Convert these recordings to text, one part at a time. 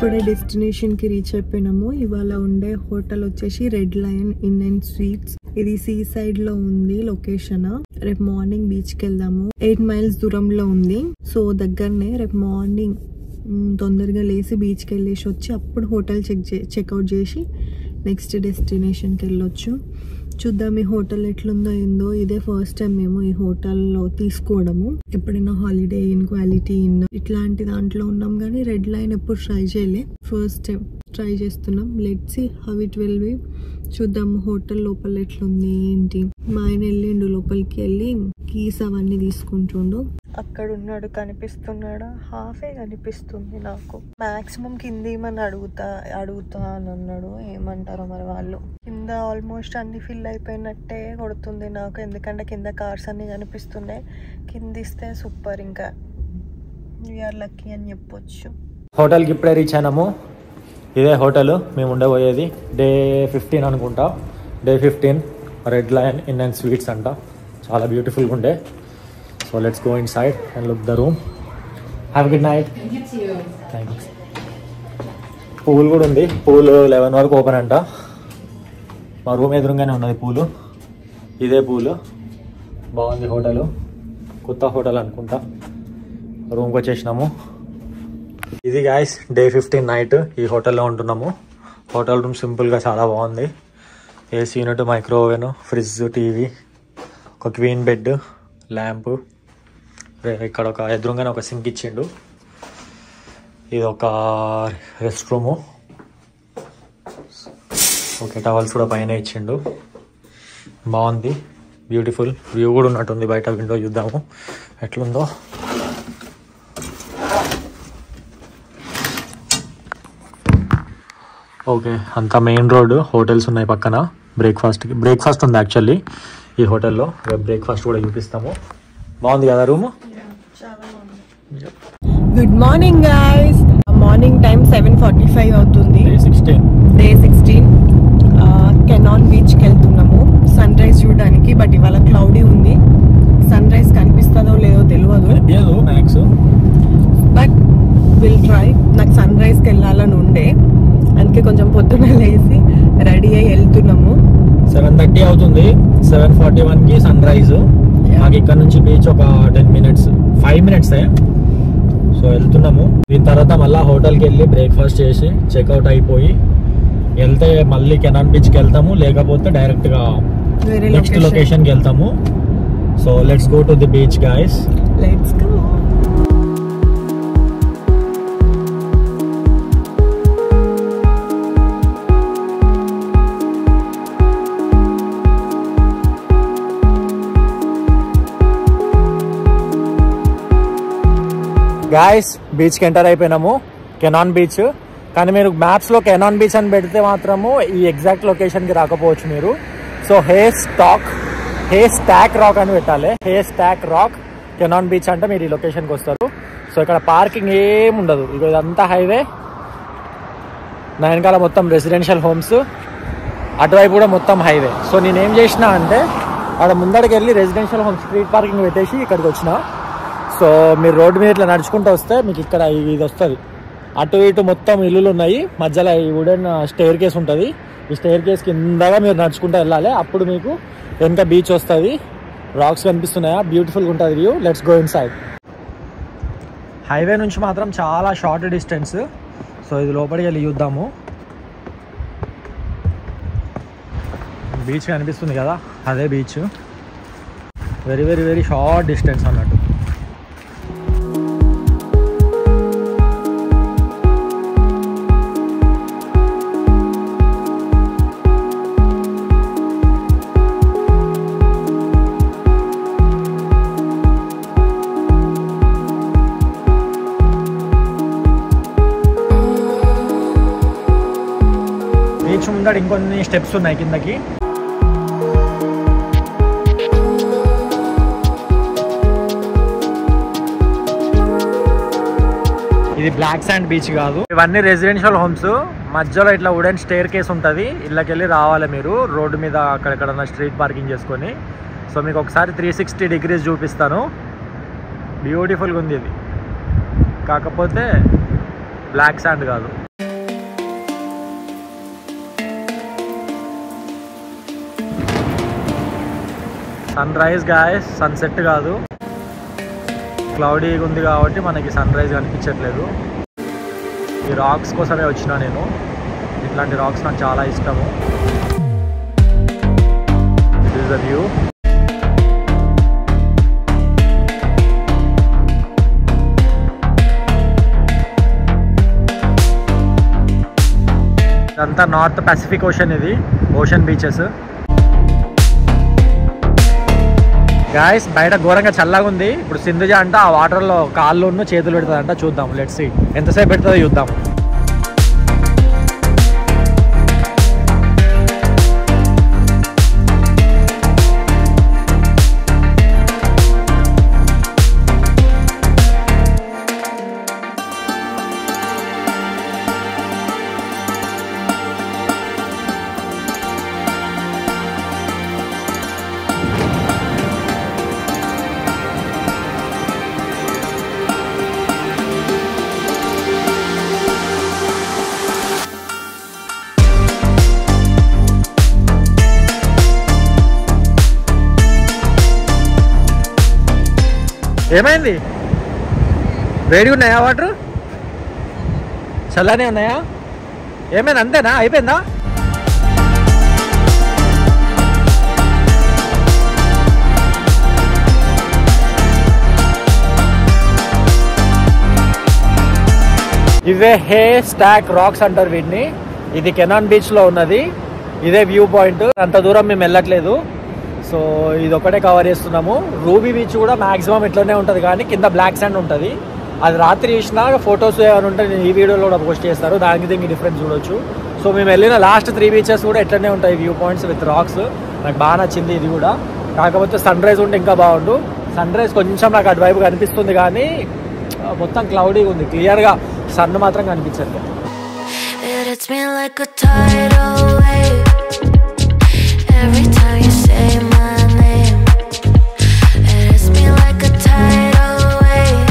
ఇప్పుడే డెస్టినేషన్ కి రీచ్ అయిపోయినాము. ఇవాళ ఉండే హోటల్ వచ్చేసి red lion in and sweets. ఇది సీ సైడ్ లో ఉంది లొకేషన్. రేపు మార్నింగ్ బీచ్ కి వెళ్దాము. 8 miles దూరంలో ఉంది. సో దగ్గరనే. రేపు మార్నింగ్ తొందరగా లేసి బీచ్ కి వెళ్ళేసి వచ్చి అప్పుడు హోటల్ చెక్అవుట్ చేసి నెక్స్ట్ డెస్టినేషన్ కి వెళ్ళొచ్చు. చూద్దాం ఈ హోటల్ ఎట్లుందో ఏందో. ఇదే ఫస్ట్ టైం మేము ఈ హోటల్లో తీసుకోవడము. ఎప్పుడైనా హాలిడే ఇన్, క్వాలిటీ ఇన్ ఇట్లాంటి దాంట్లో ఉన్నాం కానీ రెడ్ లైన్ ఎప్పుడు ట్రై చేయలే. ఫస్ట్ టైం ట్రై చేస్తున్నాం. Let's see how it will be. చూద్దాము హోటల్ లోపల ఎట్లుంది ఏంటి. మా ఆయన వెళ్ళిండు లోపలికి, వెళ్ళి కీస్ అవన్నీ తీసుకుంటుండు. అక్కడ ఉన్నాడు, కనిపిస్తున్నాడా? హాఫే కనిపిస్తుంది నాకు. మాక్సిమం కింద ఏమని అడుగుతా అని అన్నాడు. ఏమంటారో మరి వాళ్ళు. కింద ఆల్మోస్ట్ అన్ని ఫిల్ అయిపోయినట్టే కొడుతుంది నాకు, ఎందుకంటే కింద కార్స్ అన్ని కనిపిస్తున్నాయి. కింద ఇస్తే సూపర్, ఇంకా వీఆర్ లక్కీ అని చెప్పొచ్చు. హోటల్కి ఇప్పుడే రీచ్ అయినాము. ఇదే హోటల్ మేము ఉండబోయేది. డే 15 అనుకుంటా. Day 15 red lion in and sweets అంట. చాలా బ్యూటిఫుల్గా ఉండే. So let's go in side and look the room. Have good night. Thanks. Pool కూడా ఉంది. పూల్ 11 వరకు ఓపెన్ అంట. మా రూమ్ ఎదురుగానే ఉన్నది పూలు. ఇదే పూలు. బాగుంది హోటల్. కొత్త హోటల్ అనుకుంటా. రూమ్కి వచ్చేసినాము. ఇది గాయస్ డే 15 నైట్ ఈ హోటల్లో ఉంటున్నాము. హోటల్ రూమ్ సింపుల్గా చాలా బాగుంది. AC unit, micro oven, fridge, TV, ఒక క్వీన్ బెడ్, ల్యాంప్. ఇక్కడ ఒక ఎదురుగానే ఒక సింక్ ఇచ్చిండు. ఇది ఒక రెస్ట్ రూము. ఓకే, టవల్స్ కూడా పైన ఇచ్చిండు. బాగుంది, బ్యూటిఫుల్. వ్యూ కూడా ఉన్నట్టుంది బయట. విండో చూద్దాము ఎట్లుందో. ఓకే, అంతా మెయిన్ రోడ్. హోటల్స్ ఉన్నాయి పక్కన. బ్రేక్ఫాస్ట్ ఉంది యాక్చువల్లీ ఈ హోటల్లో. రేపు బ్రేక్ఫాస్ట్ కూడా చూపిస్తాము. బాగుంది కదా room. Good morning guys. Morning time 7:45 అవుతుంది. డే 16 కెనాన్ బీచ్కి వెళ్తున్నాము సన్ రైజ్ చూడడానికి. బట్ ఇవాళ క్లౌడీ ఉంది. సన్ రైజ్ కనిపిస్తుందో లేదో తెలియదు, బట్ విల్ ట్రై. నాకు సన్ రైజ్కి వెళ్ళాలని ఉండే, అందుకే కొంచెం పొద్దున లేసి రెడీ అయ్యి వెళ్తున్నాము. 7:30 అవుతుంది. 7:41కి సన్ రైజ్. మాకు ఇక్కడ నుంచి బీచ్ ఒక 5 minutes. సో వెళ్తున్నాము. దీని తర్వాత మళ్ళీ హోటల్కి వెళ్ళి బ్రేక్ఫాస్ట్ చేసి చెక్అవుట్ అయిపోయి వెళ్తే మళ్ళీ కెనాన్ బీచ్కి వెళ్తాము, లేకపోతే డైరెక్ట్గా నెక్స్ట్ లొకేషన్కి వెళ్తాము. So let's go to the beach guys. Let's go. Guys బీచ్కి ఎంటర్ అయిపోయినాము. Cannon Beach. కానీ మీరు మ్యాప్స్లో కెనాన్ బీచ్ అని పెడితే మాత్రము ఈ ఎగ్జాక్ట్ లొకేషన్కి రాకపోవచ్చు మీరు. సో హే స్టాక్ రాక్ అని పెట్టాలి. హే స్టాక్ రాక్ కెనాన్ బీచ్ అంటే మీరు ఈ లొకేషన్కి వస్తారు. సో ఇక్కడ పార్కింగ్ ఏమి ఉండదు. ఇదంతా హైవే. నా వెనకాల మొత్తం రెసిడెన్షియల్ హోమ్స్, అటువైపు కూడా మొత్తం హైవే. సో నేనేం చేసిన అంటే అక్కడ ముందడికి వెళ్ళి రెసిడెన్షియల్ హోమ్ స్ట్రీట్ పార్కింగ్ పెట్టేసి ఇక్కడికి వచ్చిన. సో మీరు రోడ్డు మీద ఇట్లా నడుచుకుంటూ వస్తే మీకు ఇక్కడ ఇది వస్తుంది. అటు ఇటు మొత్తం ఇల్లులు ఉన్నాయి. మధ్యలో ఈ వుడెన్ స్టేర్ కేస్ ఉంటుంది. ఈ స్టేర్ కేస్ కిందగా మీరు నడుచుకుంటూ వెళ్ళాలి. అప్పుడు మీకు వెనక బీచ్ వస్తుంది. రాక్స్ కనిపిస్తున్నాయా? బ్యూటిఫుల్గా ఉంటుంది view. Let's go in side. Highway నుంచి మాత్రం చాలా షార్ట్ డిస్టెన్స్. సో ఇది లోపలికి వెళ్ళి చూద్దాము. బీచ్ కనిపిస్తుంది కదా, అదే beach. Very very very short distance అన్నట్టు. బీచ్ ముందర ఇంకొన్ని స్టెప్స్ ఉన్నాయి కిందకి. ఇది బ్లాక్ శాండ్ బీచ్ కాదు. ఇవన్నీ రెసిడెన్షియల్ హోమ్స్. మధ్యలో ఇట్లా వుడెన్ స్టేర్ కేస్ ఉంటుంది. ఇళ్ళకెళ్ళి రావాలి మీరు రోడ్డు మీద అక్కడెక్కడన్నా స్ట్రీట్ పార్కింగ్ చేసుకొని. సో మీకు ఒకసారి 360 degrees చూపిస్తాను. బ్యూటిఫుల్గా ఉంది ఇది. కాకపోతే బ్లాక్ శాండ్ కాదు. సన్ రైజ్ గాయస్, సన్సెట్ కాదు. క్లౌడీగా ఉంది కాబట్టి మనకి సన్ రైజ్ కనిపించట్లేదు. ఈ రాక్స్ కోసమే వచ్చినా నేను. ఇట్లాంటి రాక్స్ నాకు చాలా ఇష్టము. This is the view. ఇదంతా నార్త్ పసిఫిక్ ఓషన్. ఇది ఓషన్ బీచెస్. గాయస్ బయట ఘోరంగా చల్లగా ఉంది. ఇప్పుడు సింధుజ అంట ఆ వాటర్లో కాళ్ళు చేతులు పెడుతుందంట. చూద్దాం, లెట్స్ సీ ఎంతసేపు పెడుతుందో చూద్దాం. ఏమైంది? వేడిగా ఉన్నాయా వాటర్? చల్లనే ఉన్నాయా? ఏమైంది? అంతేనా? అయిపోయిందా? ఇవే హే స్టాక్ రాక్స్ అంటారు వీటిని. ఇది కెనాన్ బీచ్ లో ఉన్నది. ఇదే వ్యూ పాయింట్. అంత దూరం మేము వెళ్ళట్లేదు. సో ఇది ఒకటే కవర్ చేస్తున్నాము. రూబీ బీచ్ కూడా మాక్సిమం ఇట్లనే ఉంటుంది, కానీ కింద బ్లాక్ శాండ్ ఉంటుంది. అది రాత్రి చూసినా ఫొటోస్ ఏమైనా ఉంటే నేను ఈ వీడియోలో కూడా పోస్ట్ చేస్తారు. దానికి దీనికి డిఫరెన్స్ చూడొచ్చు. సో మేము వెళ్ళిన లాస్ట్ 3 బీచెస్ కూడా ఇట్లనే ఉంటాయి, వ్యూ పాయింట్స్ విత్ రాక్స్. నాకు బాగా నచ్చింది ఇది కూడా. కాకపోతే సన్ రైజ్ ఉంటే ఇంకా బాగుండు. సన్ రైజ్ కొంచెం నాకు అటువైపు కనిపిస్తుంది, కానీ మొత్తం క్లౌడీగా ఉంది. క్లియర్గా సన్ మాత్రం కనిపించట్లేదు. Every time you say my name, it hits me like a tidal wave.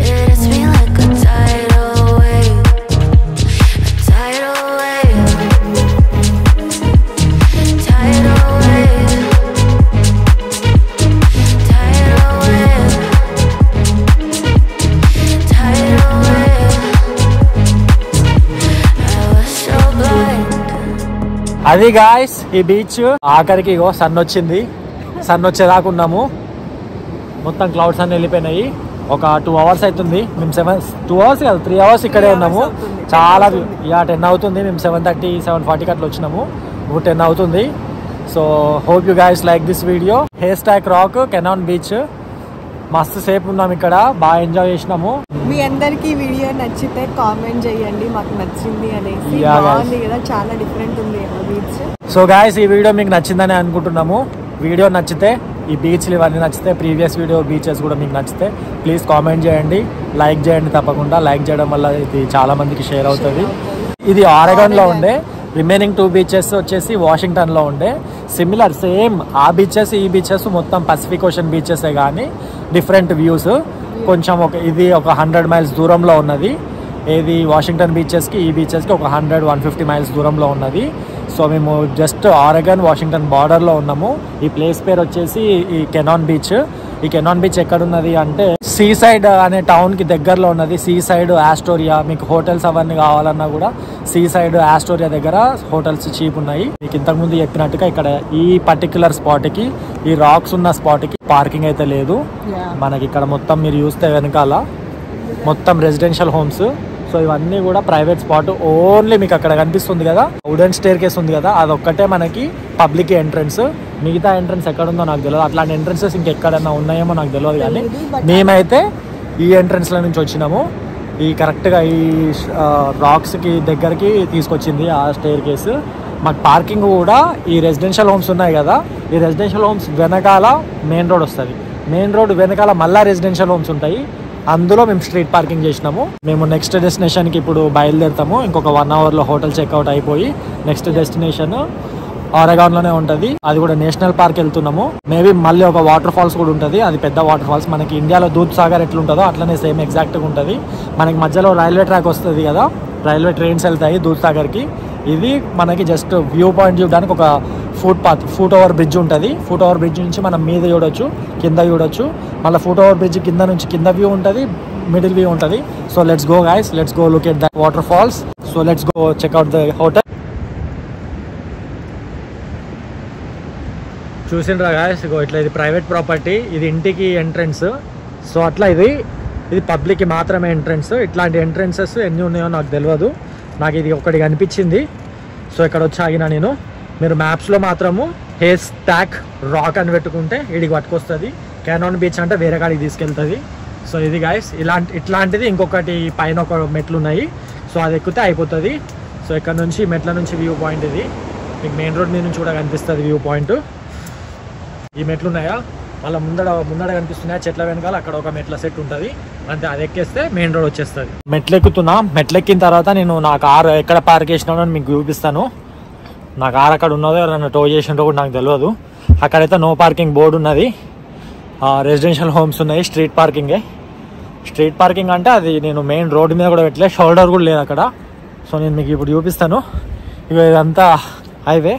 It hits me like a tidal wave, a tidal wave, tidal wave, tidal wave, tidal wave. I was so blind. అది guys ఈ beach. ఆఖరికి ఇగో sun వచ్చింది. Sun వచ్చేదాకా ఉన్నాము. మొత్తం clouds అన్ని వెళ్ళిపోయినాయి. ఒక 2 అవర్స్ అవుతుంది. మేము 2 అవర్స్ కాదు 3 అవర్స్ ఇక్కడే ఉన్నాము. చాలా 10 అవుతుంది. మేము 7:30 7:40 అట్లా వచ్చినాము. ఇప్పుడు 10 అవుతుంది. So hope you guys like this video. Hey stock rock Canon beach. మస్తు సేపు ఉన్నాము ఇక్కడ. బాగా ఎంజాయ్ చేసినాము. మీ అందరికి వీడియో నచ్చితే కామెంట్ చేయండి మాకు నచ్చింది అనేసి. బాగుంది కదా, చాలా డిఫరెంట్ ఉంది బీచ్. సో గాయస్ ఈ వీడియో మీకు నచ్చిందని అనుకుంటున్నాము. వీడియో నచ్చితే, ఈ బీచ్లు ఇవన్నీ నచ్చితే, ప్రీవియస్ వీడియో బీచెస్ కూడా మీకు నచ్చితే ప్లీజ్ కామెంట్ చేయండి, లైక్ చేయండి. తప్పకుండా లైక్ చేయడం వల్ల ఇది చాలా మందికి షేర్ అవుతుంది. ఇది ఆరెగాన్లో ఉండే. రిమైనింగ్ 2 బీచెస్ వచ్చేసి వాషింగ్టన్లో ఉండే. సిమిలర్ సేమ్ ఆ బీచెస్ ఈ బీచెస్ మొత్తం పసిఫిక్ ఓషన్ బీచెసే, కానీ డిఫరెంట్ వ్యూస్. కొంచెం ఇది ఒక 100 మైల్స్ దూరంలో ఉన్నది. ఏది వాషింగ్టన్ బీచెస్కి ఈ బీచెస్కి ఒక 100-150 మైల్స్ దూరంలో ఉన్నది. సో మేము జస్ట్ ఆరెగన్ వాషింగ్టన్ బార్డర్లో ఉన్నాము. ఈ ప్లేస్ పేరు వచ్చేసి ఈ కెనాన్ బీచ్. ఈ కెనాన్ బీచ్ ఎక్కడున్నది అంటే సీ సైడ్ అనే టౌన్కి దగ్గరలో ఉన్నది. Seaside Astoria. మీకు హోటల్స్ అవన్నీ కావాలన్నా కూడా సీ సైడ్ ఆస్టోరియా దగ్గర హోటల్స్ చీప్ ఉన్నాయి. మీకు ఇంతకుముందు చెప్పినట్టుగా ఇక్కడ ఈ పర్టిక్యులర్ స్పాట్కి, ఈ రాక్స్ ఉన్న స్పాట్కి పార్కింగ్ అయితే లేదు. మనకి ఇక్కడ మొత్తం మీరు చూస్తే వెనకాల మొత్తం రెసిడెన్షియల్ హోమ్స్. సో ఇవన్నీ కూడా ప్రైవేట్ స్పాట్. ఓన్లీ మీకు అక్కడ కనిపిస్తుంది కదా వుడెన్ స్టేర్ కేస్ ఉంది కదా, అదొక్కటే మనకి పబ్లిక్ ఎంట్రన్స్. మిగతా ఎంట్రన్స్ ఎక్కడుందో నాకు తెలియదు. అట్లాంటి ఎంట్రన్సెస్ ఇంకెక్కడన్నా ఉన్నాయేమో నాకు తెలియదు, కానీ మేమైతే ఈ ఎంట్రన్స్ల నుంచి వచ్చినాము. ఈ కరెక్ట్గా ఈ రాక్స్కి దగ్గరికి తీసుకొచ్చింది ఆ స్టేర్ కేసు. మాకు పార్కింగ్ కూడా ఈ రెసిడెన్షియల్ హోమ్స్ ఉన్నాయి కదా, ఈ రెసిడెన్షియల్ హోమ్స్ వెనకాల మెయిన్ రోడ్ వస్తుంది. మెయిన్ రోడ్ వెనకాల మళ్ళా రెసిడెన్షియల్ హోమ్స్ ఉంటాయి. అందులో మేము స్ట్రీట్ పార్కింగ్ చేసినాము. మేము నెక్స్ట్ డెస్టినేషన్కి ఇప్పుడు బయలుదేరుతాము. ఇంకొక 1 అవర్లో హోటల్ చెక్అవుట్ అయిపోయి నెక్స్ట్ డెస్టినేషన్ ఆరెగాన్లోనే ఉంటుంది. అది కూడా నేషనల్ పార్క్ వెళ్తున్నాము. మేబీ మళ్ళీ ఒక వాటర్ ఫాల్స్ కూడా ఉంటుంది. అది పెద్ద వాటర్ ఫాల్స్. మనకి ఇండియాలో దూద్ సాగర్ ఎట్లుంటుందో అట్లనే సేమ్ ఎగ్జాక్ట్గా ఉంటుంది. మనకి మధ్యలో రైల్వే ట్రాక్ వస్తుంది కదా, రైల్వే ట్రైన్స్ వెళ్తాయి దూద్ సాగర్కి. ఇది మనకి జస్ట్ వ్యూ పాయింట్ చూడడానికి ఒక ఫుట్ ఓవర్ బ్రిడ్జ్ ఉంటుంది. ఫుట్ ఓవర్ బ్రిడ్జ్ నుంచి మనం మీద చూడొచ్చు, కింద చూడొచ్చు. మళ్ళీ ఫుట్ ఓవర్ బ్రిడ్జ్ కింద నుంచి కింద వ్యూ ఉంటుంది, మిడిల్ వ్యూ ఉంటుంది. So let's go guys, let's go look at the waterfalls. So let's go check out the hotel. చూసిండ్రా గాయస్, ఇగో ఇట్లా ఇది ప్రైవేట్ ప్రాపర్టీ, ఇది ఇంటికి ఎంట్రన్స్. సో అట్లా ఇది పబ్లిక్కి మాత్రమే ఎంట్రన్స్. ఇట్లాంటి ఎంట్రన్సెస్ ఎన్ని ఉన్నాయో నాకు తెలియదు, నాకు ఇది ఒకటి కనిపించింది. సో ఇక్కడ వచ్చి ఆగిన నేను. మీరు మ్యాప్స్లో మాత్రము హేర్ స్టాక్ రాక్ అని పెట్టుకుంటే ఇడికి పట్టుకొస్తుంది. కెనాన్ బీచ్ అంటే వేరే కాడికి తీసుకెళ్తుంది. సో ఇది గాయస్ ఇట్లాంటిది ఇంకొకటి పైన ఒక మెట్లు ఉన్నాయి. సో అది ఎక్కితే అయిపోతుంది. సో ఇక్కడ నుంచి మెట్ల నుంచి వ్యూ పాయింట్ ఇది మీకు మెయిన్ రోడ్ మీద నుంచి కూడా కనిపిస్తుంది వ్యూ పాయింట్. ఈ మెట్లు ఉన్నాయా, మళ్ళీ ముందడ కనిపిస్తున్నాయా చెట్ల వెనకాల, అక్కడ ఒక మెట్ల సెట్ ఉంటుంది. అంతే, అది ఎక్కేస్తే మెయిన్ రోడ్ వచ్చేస్తుంది. మెట్లు ఎక్కుతున్నా. మెట్లు ఎక్కిన తర్వాత నేను నా కారు ఎక్కడ పార్క్ చేసినానో మీకు చూపిస్తాను. నా కారు అక్కడ ఉన్నదో నన్ను టో చేసినో కూడా నాకు తెలియదు. అక్కడైతే నో పార్కింగ్ బోర్డు ఉన్నది. రెసిడెన్షియల్ హోమ్స్ ఉన్నాయి. స్ట్రీట్ పార్కింగే. స్ట్రీట్ పార్కింగ్ అంటే అది నేను మెయిన్ రోడ్డు మీద కూడా పెట్టలే, షోల్డర్ కూడా లేదు అక్కడ. సో నేను మీకు ఇప్పుడు చూపిస్తాను. ఇక ఇదంతా హైవే.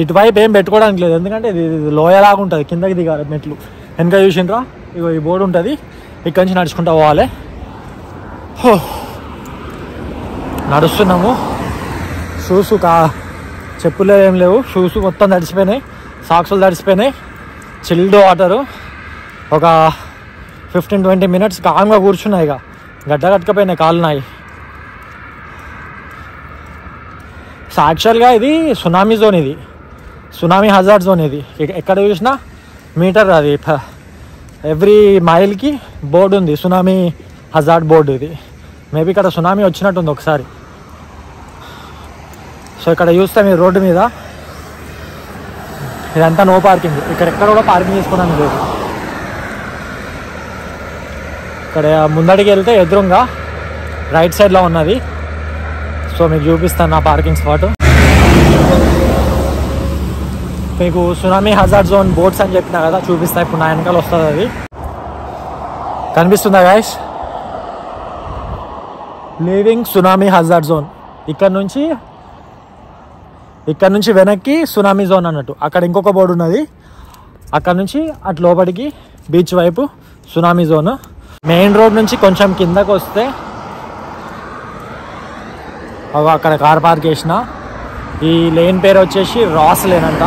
ఇటువైపు ఏం పెట్టుకోవడానికి లేదు, ఎందుకంటే ఇది లోయలాగా ఉంటుంది, కిందకి దిగాలి మెట్లు. వెనక చూసిండ్రా, ఇగో ఈ బోర్డు ఉంటుంది, ఇక్కడి నుంచి నడుచుకుంటూ పోవాలి. నడుస్తున్నాము. షూస్ చెప్పులు ఏం లేవు, షూస్ మొత్తం తడిచిపోయినాయి, సాక్సులు తడిచిపోయినాయి. Chilled water. ఒక 15-20 మినిట్స్ కామ్గా కూర్చున్నాయి. ఇక గడ్డ కట్టుకపోయినాయి కాళ్ళు నాయి. సో యాక్చువల్గా ఇది సునామీ జోన్, ఇది సునామీ హజార్డ్ జోన్. ఇది ఎక్కడ చూసినా మీటర్, అది ఎవ్రీ మైల్కి బోర్డు ఉంది, సునామీ హజార్డ్ బోర్డు. ఇది మేబీ ఇక్కడ సునామీ వచ్చినట్టుంది ఒకసారి. సో ఇక్కడ చూస్తే మీరు రోడ్డు మీద ఇదంతా నో పార్కింగ్. ఇక్కడ ఎక్కడ కూడా పార్కింగ్ చేసుకోవడానికి లేదు. ఇక్కడ ముందడికి వెళ్తే ఎదురుగా రైట్ సైడ్లో ఉన్నది. సో మీకు చూపిస్తాను నా పార్కింగ్ స్పాట్. మీకు సునామీ హజార్డ్ జోన్ బోట్స్ అని చెప్పినా కదా, చూపిస్తా. ఇప్పుడు నా వెనకాల వస్తుంది, అది కనిపిస్తుందా guys? Leaving tsunami hazard zone. ఇక్కడ నుంచి వెనక్కి సునామీ జోన్ అన్నట్టు. అక్కడ ఇంకొక బోర్డు ఉన్నది, అక్కడ నుంచి అటు లోపలికి బీచ్ వైపు సునామీ జోన్. మెయిన్ రోడ్ నుంచి కొంచెం కిందకు వస్తే అక్కడ కార్ పార్క్ చేసిన. ఈ లేన్ పేరు వచ్చేసి రాస్ లేన్ అంట.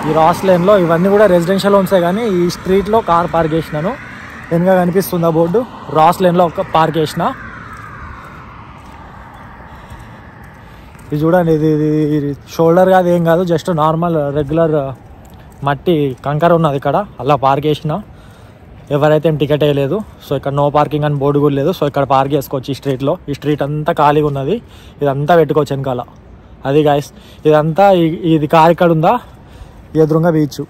ఈ రాస్ లేన్లో ఇవన్నీ కూడా రెసిడెన్షియల్ హోమ్సే, కానీ ఈ స్ట్రీట్లో కార్ పార్క్ చేసినాను. వెనుక కనిపిస్తుందా బోర్డు, రాస్ లేన్లో ఒక పార్క్ చేసిన. ఇది చూడండి, ఇది షోల్డర్ కాదు, ఏం కాదు, జస్ట్ నార్మల్ రెగ్యులర్ మట్టి కంకర ఉన్నది ఇక్కడ. అలా పార్క్ చేసిన. ఎవరైతే టికెట్ వేయలేదు. సో ఇక్కడ నో పార్కింగ్ అని బోర్డు కూడా లేదు. సో ఇక్కడ పార్క్ చేసుకోవచ్చు ఈ స్ట్రీట్లో. ఈ స్ట్రీట్ అంతా ఖాళీగా ఉన్నది, ఇదంతా పెట్టుకోవచ్చు వెనకాల. అది గాయస్, ఇదంతా ఇది కార్ ఇక్కడ ఉందా, ఎదురుగా బీచ్.